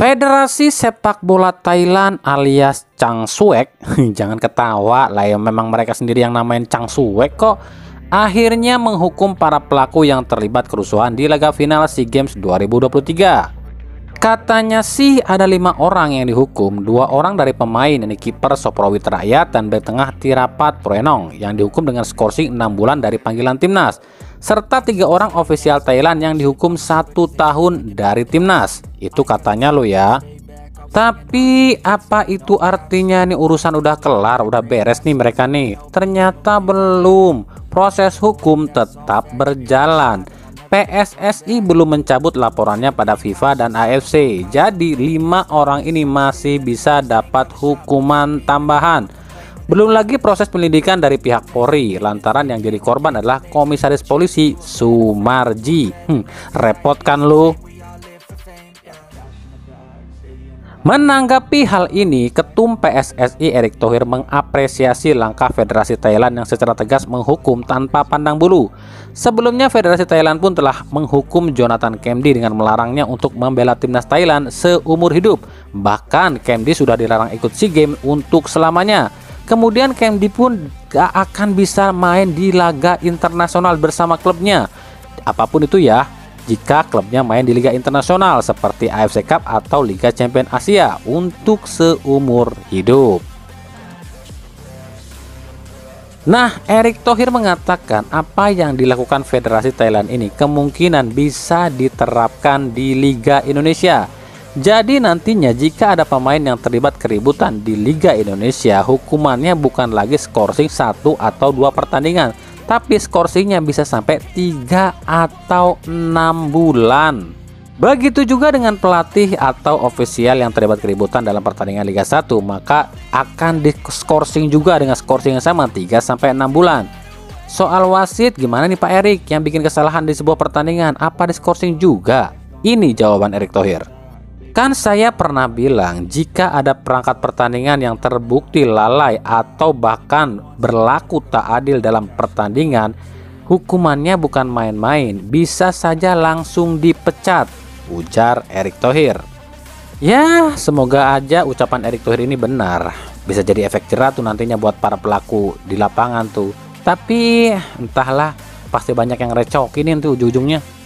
Federasi Sepak Bola Thailand alias Chang Suek, jangan ketawa lah ya, memang mereka sendiri yang namain Chang Suek kok, akhirnya menghukum para pelaku yang terlibat kerusuhan di laga final SEA Games 2023. Katanya sih ada 5 orang yang dihukum, 2 orang dari pemain, ini kiper Soprowit Rakyat dan bek tengah Tirapat Proenong yang dihukum dengan skorsing 6 bulan dari panggilan timnas, serta 3 orang ofisial Thailand yang dihukum 1 tahun dari timnas. Itu katanya lo ya. Tapi apa itu artinya nih urusan udah kelar, udah beres nih mereka nih? Ternyata belum. Proses hukum tetap berjalan. PSSI belum mencabut laporannya pada FIFA dan AFC. Jadi 5 orang ini masih bisa dapat hukuman tambahan. Belum lagi proses penyelidikan dari pihak Polri, lantaran yang jadi korban adalah Komisaris Polisi Sumarji. Repot kan lu? Menanggapi hal ini, Ketum PSSI Erick Thohir mengapresiasi langkah Federasi Thailand yang secara tegas menghukum tanpa pandang bulu. Sebelumnya Federasi Thailand pun telah menghukum Jonathan Kemdi dengan melarangnya untuk membela timnas Thailand seumur hidup. Bahkan Kemdi sudah dilarang ikut SEA Games untuk selamanya. Kemudian Kemdi pun gak akan bisa main di laga internasional bersama klubnya. Apapun itu ya, jika klubnya main di liga internasional seperti AFC Cup atau Liga Champions Asia untuk seumur hidup. Nah, Erick Thohir mengatakan apa yang dilakukan Federasi Thailand ini kemungkinan bisa diterapkan di Liga Indonesia. Jadi nantinya jika ada pemain yang terlibat keributan di Liga Indonesia, hukumannya bukan lagi skorsing 1 atau 2 pertandingan, tapi skorsingnya bisa sampai 3 atau 6 bulan. Begitu juga dengan pelatih atau ofisial yang terlibat keributan dalam pertandingan Liga 1, maka akan diskorsing juga dengan skorsing yang sama 3 sampai 6 bulan. Soal wasit gimana nih Pak Erick, yang bikin kesalahan di sebuah pertandingan apa diskorsing juga? Ini jawaban Erick Thohir. Kan saya pernah bilang jika ada perangkat pertandingan yang terbukti lalai atau bahkan berlaku tak adil dalam pertandingan, hukumannya bukan main-main, bisa saja langsung dipecat, ujar Erick Thohir. Ya, semoga aja ucapan Erick Thohir ini benar, bisa jadi efek jerah tuh nantinya buat para pelaku di lapangan tuh. Tapi entahlah, pasti banyak yang recokin tuh ujung-ujungnya.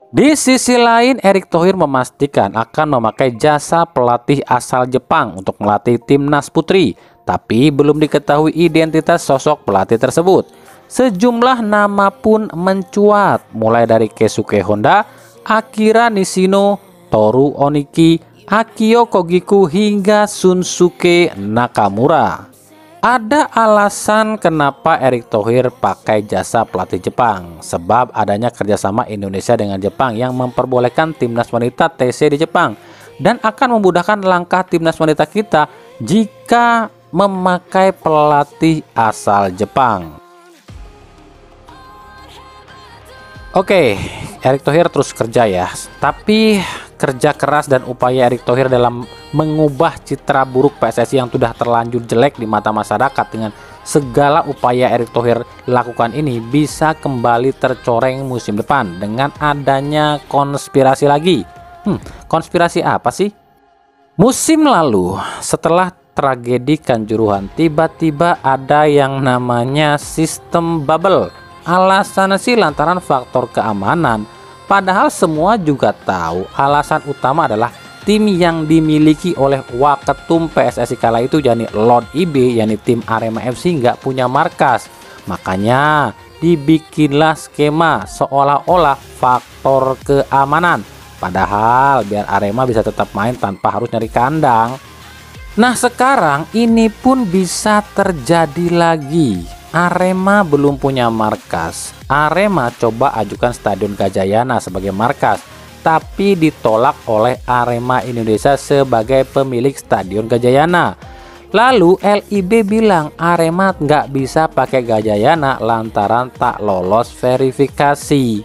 Di sisi lain, Erick Thohir memastikan akan memakai jasa pelatih asal Jepang untuk melatih timnas putri, tapi belum diketahui identitas sosok pelatih tersebut. Sejumlah nama pun mencuat, mulai dari Keisuke Honda, Akira Nishino, Toru Oniki, Akio Kogiku hingga Shunsuke Nakamura. Ada alasan kenapa Erick Thohir pakai jasa pelatih Jepang, sebab adanya kerjasama Indonesia dengan Jepang yang memperbolehkan timnas wanita TC di Jepang dan akan memudahkan langkah timnas wanita kita jika memakai pelatih asal Jepang. Oke, Erick Thohir terus kerja ya, tapi kerja keras dan upaya Erick Thohir dalam mengubah citra buruk PSSI yang sudah terlanjur jelek di mata masyarakat dengan segala upaya Erick Thohir lakukan ini bisa kembali tercoreng musim depan dengan adanya konspirasi lagi. Konspirasi apa sih? Musim lalu setelah tragedi Kanjuruhan tiba-tiba ada yang namanya sistem bubble. Alasan sih lantaran faktor keamanan. Padahal semua juga tahu alasan utama adalah tim yang dimiliki oleh Waketum PSSI kala itu, yakni Lord IB, yakni tim Arema FC nggak punya markas. Makanya dibikinlah skema seolah-olah faktor keamanan. Padahal biar Arema bisa tetap main tanpa harus nyari kandang. Nah sekarang ini pun bisa terjadi lagi. Arema belum punya markas. Arema coba ajukan Stadion Gajayana sebagai markas, tapi ditolak oleh Arema Indonesia sebagai pemilik Stadion Gajayana. Lalu LIB bilang Arema nggak bisa pakai Gajayana lantaran tak lolos verifikasi.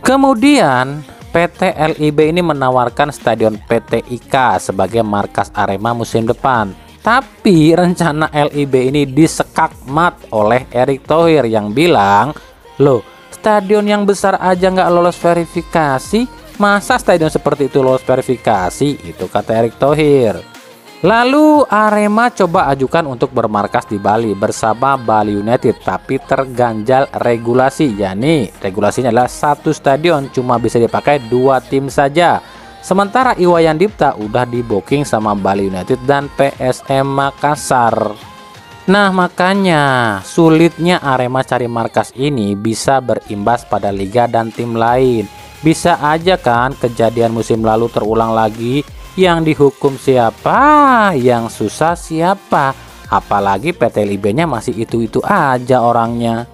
Kemudian PT LIB ini menawarkan Stadion PT IKA sebagai markas Arema musim depan. Tapi rencana LIB ini disekak mat oleh Erick Thohir yang bilang, loh stadion yang besar aja nggak lolos verifikasi, masa stadion seperti itu lolos verifikasi? Itu kata Erick Thohir. Lalu Arema coba ajukan untuk bermarkas di Bali bersama Bali United, tapi terganjal regulasi. Yani regulasinya adalah satu stadion cuma bisa dipakai 2 tim saja. Sementara Iwayan Dipta udah di booking sama Bali United dan PSM Makassar. Nah makanya sulitnya Arema cari markas ini bisa berimbas pada liga dan tim lain. Bisa aja kan kejadian musim lalu terulang lagi. Yang dihukum siapa, yang susah siapa, apalagi PT LIB-nya masih itu-itu aja orangnya.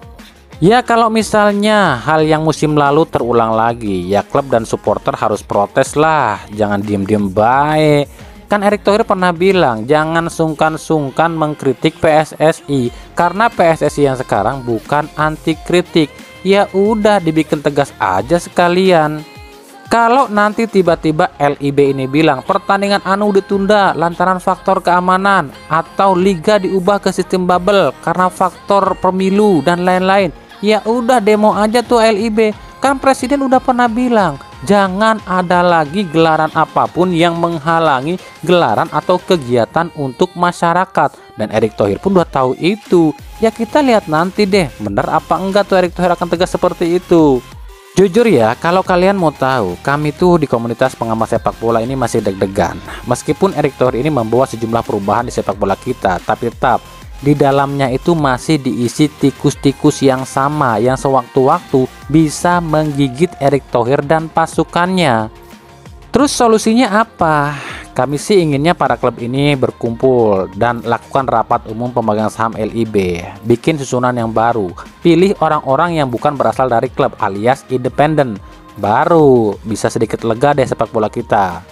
Ya kalau misalnya hal yang musim lalu terulang lagi, ya klub dan supporter harus protes lah, jangan diem-diem baik. Kan Erick Thohir pernah bilang jangan sungkan-sungkan mengkritik PSSI, karena PSSI yang sekarang bukan anti kritik. Ya udah dibikin tegas aja sekalian. Kalau nanti tiba-tiba LIB ini bilang pertandingan anu ditunda lantaran faktor keamanan, atau liga diubah ke sistem bubble karena faktor pemilu dan lain-lain, ya udah demo aja tuh LIB. Kan presiden udah pernah bilang jangan ada lagi gelaran apapun yang menghalangi gelaran atau kegiatan untuk masyarakat, dan Erick Thohir pun udah tahu itu. Ya kita lihat nanti deh bener apa enggak tuh Erick Thohir akan tegas seperti itu. Jujur ya, kalau kalian mau tahu, kami tuh di komunitas pengamat sepak bola ini masih deg-degan. Meskipun Erick Thohir ini membawa sejumlah perubahan di sepak bola kita, tapi tetap di dalamnya itu masih diisi tikus-tikus yang sama, yang sewaktu-waktu bisa menggigit Erick Thohir dan pasukannya. Terus solusinya apa? Kami sih inginnya para klub ini berkumpul dan lakukan rapat umum pemegang saham LIB, bikin susunan yang baru, pilih orang-orang yang bukan berasal dari klub alias independen, baru bisa sedikit lega deh sepak bola kita.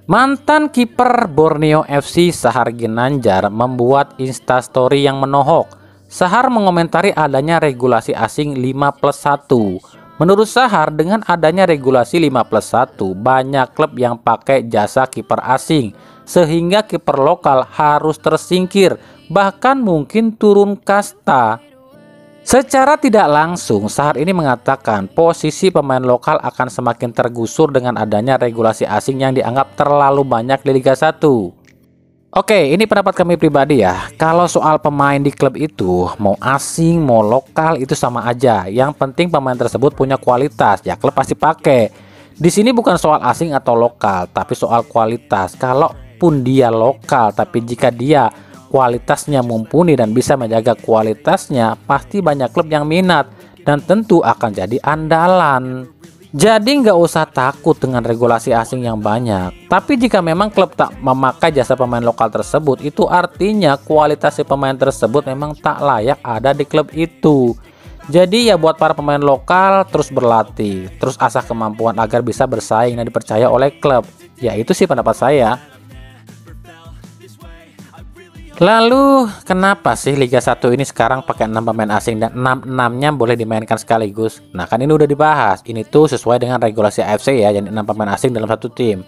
Mantan kiper Borneo FC Sahar Ginanjar membuat instastory yang menohok. Sahar mengomentari adanya regulasi asing 5+1. Menurut Sahar, dengan adanya regulasi 5+1, banyak klub yang pakai jasa kiper asing, sehingga kiper lokal harus tersingkir, bahkan mungkin turun kasta. Secara tidak langsung, Sahar ini mengatakan posisi pemain lokal akan semakin tergusur dengan adanya regulasi asing yang dianggap terlalu banyak di Liga 1. Oke, ini pendapat kami pribadi ya. Kalau soal pemain di klub itu, mau asing, mau lokal itu sama aja. Yang penting pemain tersebut punya kualitas, ya klub pasti pakai. Di sini bukan soal asing atau lokal, tapi soal kualitas. Kalaupun dia lokal, tapi jika dia kualitasnya mumpuni dan bisa menjaga kualitasnya, pasti banyak klub yang minat dan tentu akan jadi andalan. Jadi nggak usah takut dengan regulasi asing yang banyak. Tapi jika memang klub tak memakai jasa pemain lokal tersebut, itu artinya kualitas si pemain tersebut memang tak layak ada di klub itu. Jadi ya buat para pemain lokal terus berlatih, terus asah kemampuan agar bisa bersaing dan dipercaya oleh klub. Ya itu sih pendapat saya. Lalu kenapa sih Liga 1 ini sekarang pakai 6 pemain asing dan 6-6-nya boleh dimainkan sekaligus? Nah kan ini udah dibahas, ini tuh sesuai dengan regulasi AFC ya, jadi 6 pemain asing dalam satu tim.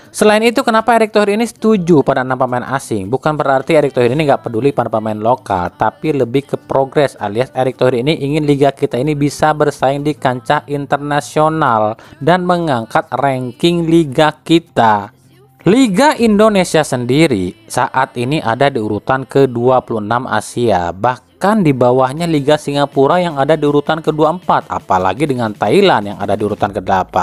Selain itu kenapa Erick Thohir ini setuju pada 6 pemain asing? Bukan berarti Erick Thohir ini nggak peduli pada pemain lokal, tapi lebih ke progres, alias Erick Thohir ini ingin liga kita ini bisa bersaing di kancah internasional dan mengangkat ranking liga kita. Liga Indonesia sendiri saat ini ada di urutan ke-26 Asia, bahkan di bawahnya Liga Singapura yang ada di urutan ke-24, apalagi dengan Thailand yang ada di urutan ke-8.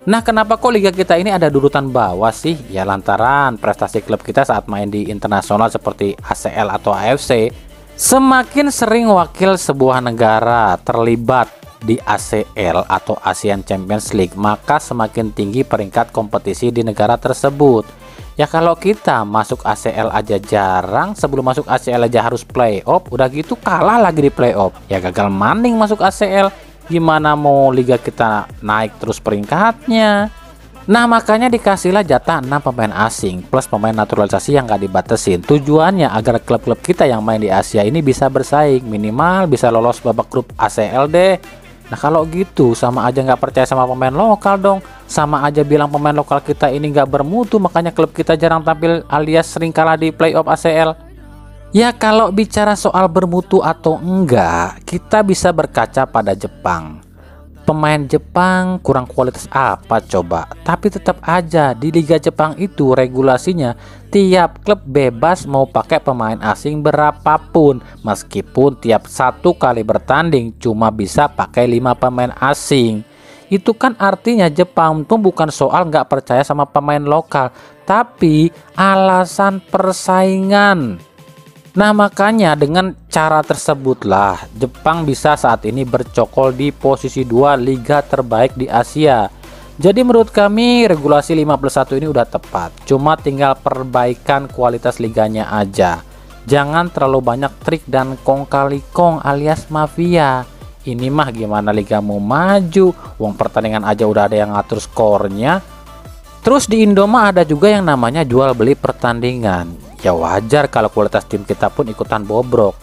Nah kenapa kok liga kita ini ada di urutan bawah sih? Ya lantaran prestasi klub kita saat main di internasional seperti ACL atau AFC, semakin sering wakil sebuah negara terlibat di ACL atau ASEAN Champions League, maka semakin tinggi peringkat kompetisi di negara tersebut. Ya kalau kita masuk ACL aja jarang, sebelum masuk ACL aja harus playoff, udah gitu kalah lagi di playoff, ya gagal maning masuk ACL, gimana mau liga kita naik terus peringkatnya? Nah makanya dikasihlah jatah 6 pemain asing plus pemain naturalisasi yang gak dibatesin. Tujuannya agar klub-klub kita yang main di Asia ini bisa bersaing, minimal bisa lolos babak grup ACL deh. Nah kalau gitu sama aja nggak percaya sama pemain lokal dong. Sama aja bilang pemain lokal kita ini nggak bermutu, makanya klub kita jarang tampil alias sering kalah di playoff ACL. Ya kalau bicara soal bermutu atau enggak, kita bisa berkaca pada Jepang. Pemain Jepang kurang kualitas apa coba? Tapi tetap aja di Liga Jepang itu regulasinya tiap klub bebas mau pakai pemain asing berapapun, meskipun tiap satu kali bertanding cuma bisa pakai 5 pemain asing. Itu kan artinya Jepang tuh bukan soal nggak percaya sama pemain lokal, tapi alasan persaingan. Nah makanya dengan cara tersebutlah Jepang bisa saat ini bercokol di posisi 2 liga terbaik di Asia. Jadi menurut kami regulasi 5+1 ini udah tepat, cuma tinggal perbaikan kualitas liganya aja. Jangan terlalu banyak trik dan kong kali kong alias mafia. Ini mah gimana liga mau maju, wong pertandingan aja udah ada yang ngatur skornya. Terus di Indoma ada juga yang namanya jual beli pertandingan. Ya wajar kalau kualitas tim kita pun ikutan bobrok.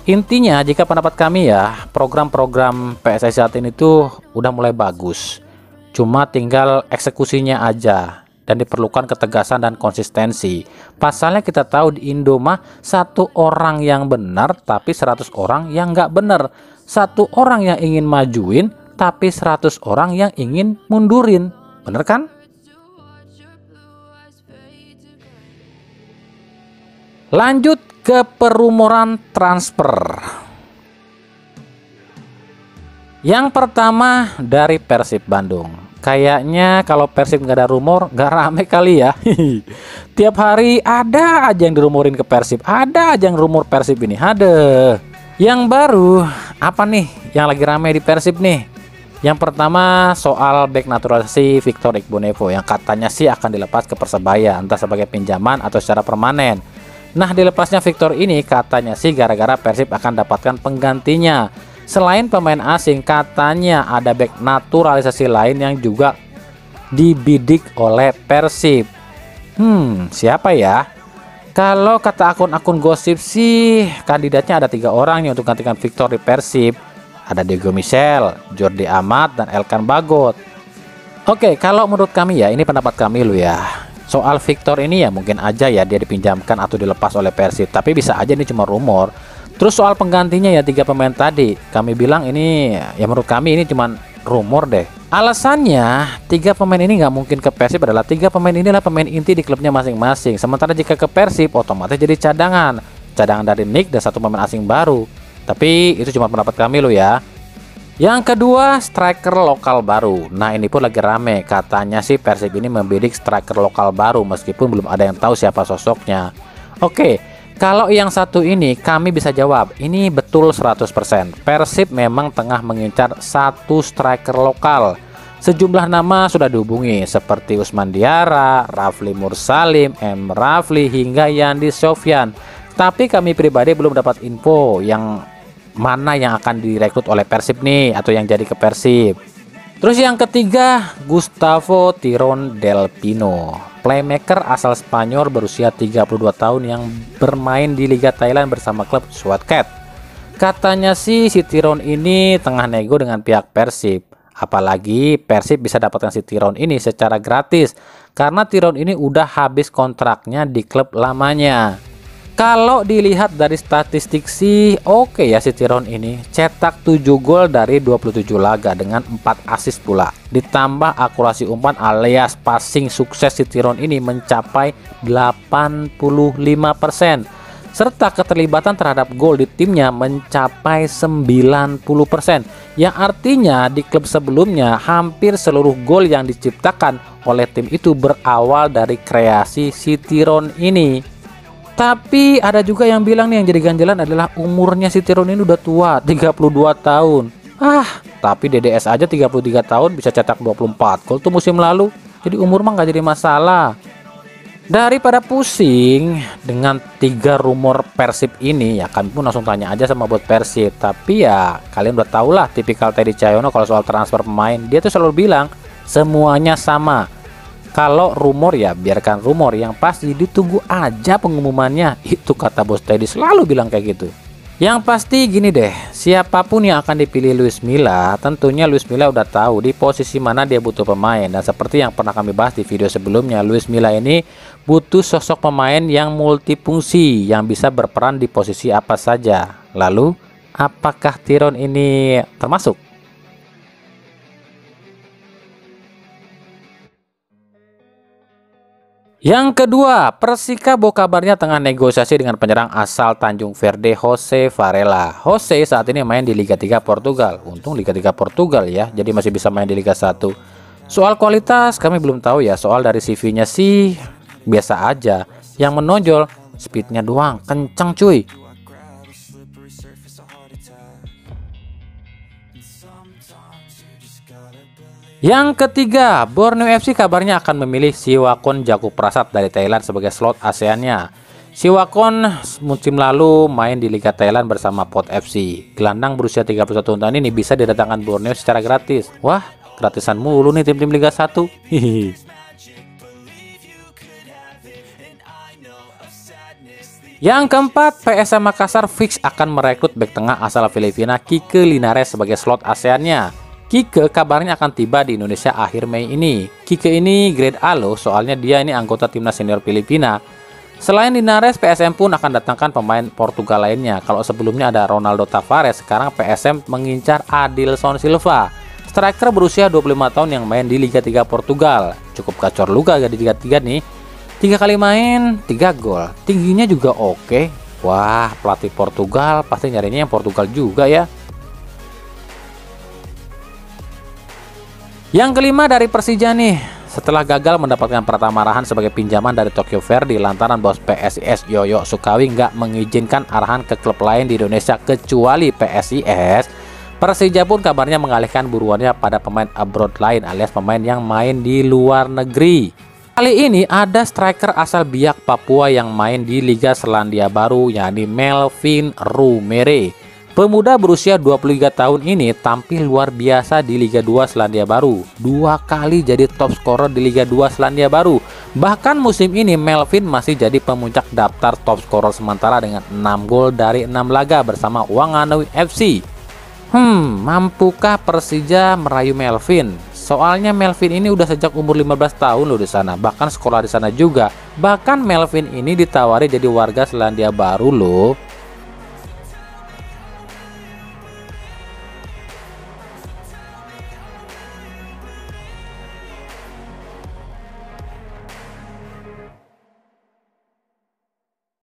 Intinya jika pendapat kami ya, program-program PSSI saat ini tuh udah mulai bagus. Cuma tinggal eksekusinya aja dan diperlukan ketegasan dan konsistensi. Pasalnya kita tahu di Indoma satu orang yang benar tapi 100 orang yang nggak benar. Satu orang yang ingin majuin tapi 100 orang yang ingin mundurin. Bener kan? Lanjut ke perumoran transfer. Yang pertama dari Persib Bandung. Kayaknya kalau Persib nggak ada rumor, nggak rame kali ya. Tiap hari ada aja yang dirumorin ke Persib, ada aja yang rumor Persib ini. Ada. Yang baru apa nih? Yang lagi rame di Persib nih? Yang pertama soal bek naturalisasi Victor Igbonevo yang katanya sih akan dilepas ke Persebaya, entah sebagai pinjaman atau secara permanen. Nah dilepasnya Victor ini katanya sih gara-gara Persib akan dapatkan penggantinya. Selain pemain asing katanya ada bek naturalisasi lain yang juga dibidik oleh Persib. Siapa ya? Kalau kata akun-akun gosip sih kandidatnya ada 3 orang nih untuk gantikan Victor di Persib. Ada Diego Michel, Jordi Amat, dan Elkan Bagot. Oke, kalau menurut kami ya, ini pendapat kami lo ya. Soal Victor ini ya mungkin aja ya dia dipinjamkan atau dilepas oleh Persib, tapi bisa aja ini cuma rumor. Terus soal penggantinya ya 3 pemain tadi, kami bilang ini ya menurut kami ini cuma rumor deh. Alasannya 3 pemain ini nggak mungkin ke Persib adalah 3 pemain inilah pemain inti di klubnya masing-masing. Sementara jika ke Persib otomatis jadi cadangan dari Nick dan 1 pemain asing baru. Tapi itu cuma pendapat kami lo ya. Yang kedua, striker lokal baru. Nah ini pun lagi rame. Katanya sih Persib ini membidik striker lokal baru meskipun belum ada yang tahu siapa sosoknya. Oke, kalau yang satu ini kami bisa jawab. Ini betul 100%. Persib memang tengah mengincar 1 striker lokal. Sejumlah nama sudah dihubungi seperti Usman Diarra, Rafli Mursalim, M. Rafli hingga Yandi Sofyan. Tapi kami pribadi belum dapat info yang mana yang akan direkrut oleh Persib nih atau yang jadi ke Persib. Terus yang ketiga, Gustavo Tiron Del Pino, playmaker asal Spanyol berusia 32 tahun yang bermain di Liga Thailand bersama klub Swatcat. Katanya sih si Tiron ini tengah nego dengan pihak Persib. Apalagi Persib bisa dapatkan si Tiron ini secara gratis karena Tiron ini udah habis kontraknya di klub lamanya. Kalau dilihat dari statistik sih oke ya si Tiron ini cetak 7 gol dari 27 laga dengan 4 assist pula. Ditambah akurasi umpan alias passing sukses si Tiron ini mencapai 85%. Serta keterlibatan terhadap gol di timnya mencapai 90%. Yang artinya di klub sebelumnya hampir seluruh gol yang diciptakan oleh tim itu berawal dari kreasi si Tiron ini. Tapi ada juga yang bilang nih yang jadi ganjalan adalah umurnya si Tiron ini udah tua, 32 tahun. Tapi DDS aja 33 tahun bisa cetak 24 gol tuh musim lalu. Jadi umur mah nggak jadi masalah. Daripada pusing dengan 3 rumor Persib ini, ya kami pun langsung tanya aja sama buat Persib. Tapi ya kalian udah tau lah tipikal Teddy Cahyono kalau soal transfer pemain. Dia tuh selalu bilang semuanya sama. Kalau rumor ya biarkan rumor, yang pasti ditunggu aja pengumumannya. Itu kata bos Teddy selalu bilang kayak gitu. Yang pasti gini deh, siapapun yang akan dipilih Luis Milla, tentunya Luis Milla udah tahu di posisi mana dia butuh pemain. Dan seperti yang pernah kami bahas di video sebelumnya, Luis Milla ini butuh sosok pemain yang multifungsi, yang bisa berperan di posisi apa saja. Lalu, apakah Tyron ini termasuk? Yang kedua, Persikabo kabarnya tengah negosiasi dengan penyerang asal Tanjung Verde, Jose Varela. Jose saat ini main di Liga 3 Portugal. Untung Liga 3 Portugal ya, jadi masih bisa main di Liga 1. Soal kualitas kami belum tahu ya, soal dari CV-nya sih biasa aja. Yang menonjol speednya doang, kenceng cuy. Yang ketiga, Borneo FC kabarnya akan memilih Siwakon Jakub Prasad dari Thailand sebagai slot ASEAN-nya. Siwakon musim lalu main di Liga Thailand bersama Pot FC. Gelandang berusia 31 tahun ini bisa didatangkan Borneo secara gratis. Wah, gratisan mulu nih tim-tim Liga 1. Hihihi. Yang keempat, PSM Makassar fix akan merekrut bek tengah asal Filipina Kike Linares sebagai slot ASEAN-nya. Kike kabarnya akan tiba di Indonesia akhir Mei ini. Kike ini grade A loh, soalnya dia ini anggota timnas senior Filipina. Selain Linares, PSM pun akan datangkan pemain Portugal lainnya. Kalau sebelumnya ada Ronaldo Tavares, sekarang PSM mengincar Adilson Silva, striker berusia 25 tahun yang main di Liga 3 Portugal. Cukup gacor luka di Liga 3 nih. 3 kali main, 3 gol. Tingginya juga oke. Wah, pelatih Portugal pasti nyarinya yang Portugal juga ya. Yang kelima dari Persija nih, setelah gagal mendapatkan Pratama Arahan sebagai pinjaman dari Tokyo Verdy lantaran bos PSIS Yoyo Sukawi nggak mengizinkan Arahan ke klub lain di Indonesia kecuali PSIS, Persija pun kabarnya mengalihkan buruannya pada pemain abroad lain alias pemain yang main di luar negeri. Kali ini ada striker asal Biak Papua yang main di Liga Selandia Baru, yakni Melvin Rumere. Pemuda berusia 23 tahun ini tampil luar biasa di Liga 2 Selandia Baru. 2 kali jadi top scorer di Liga 2 Selandia Baru. Bahkan musim ini Melvin masih jadi pemuncak daftar top scorer sementara dengan 6 gol dari 6 laga bersama Wanganui FC. Mampukah Persija merayu Melvin? Soalnya Melvin ini udah sejak umur 15 tahun loh di sana, bahkan sekolah di sana juga. Bahkan Melvin ini ditawari jadi warga Selandia Baru loh.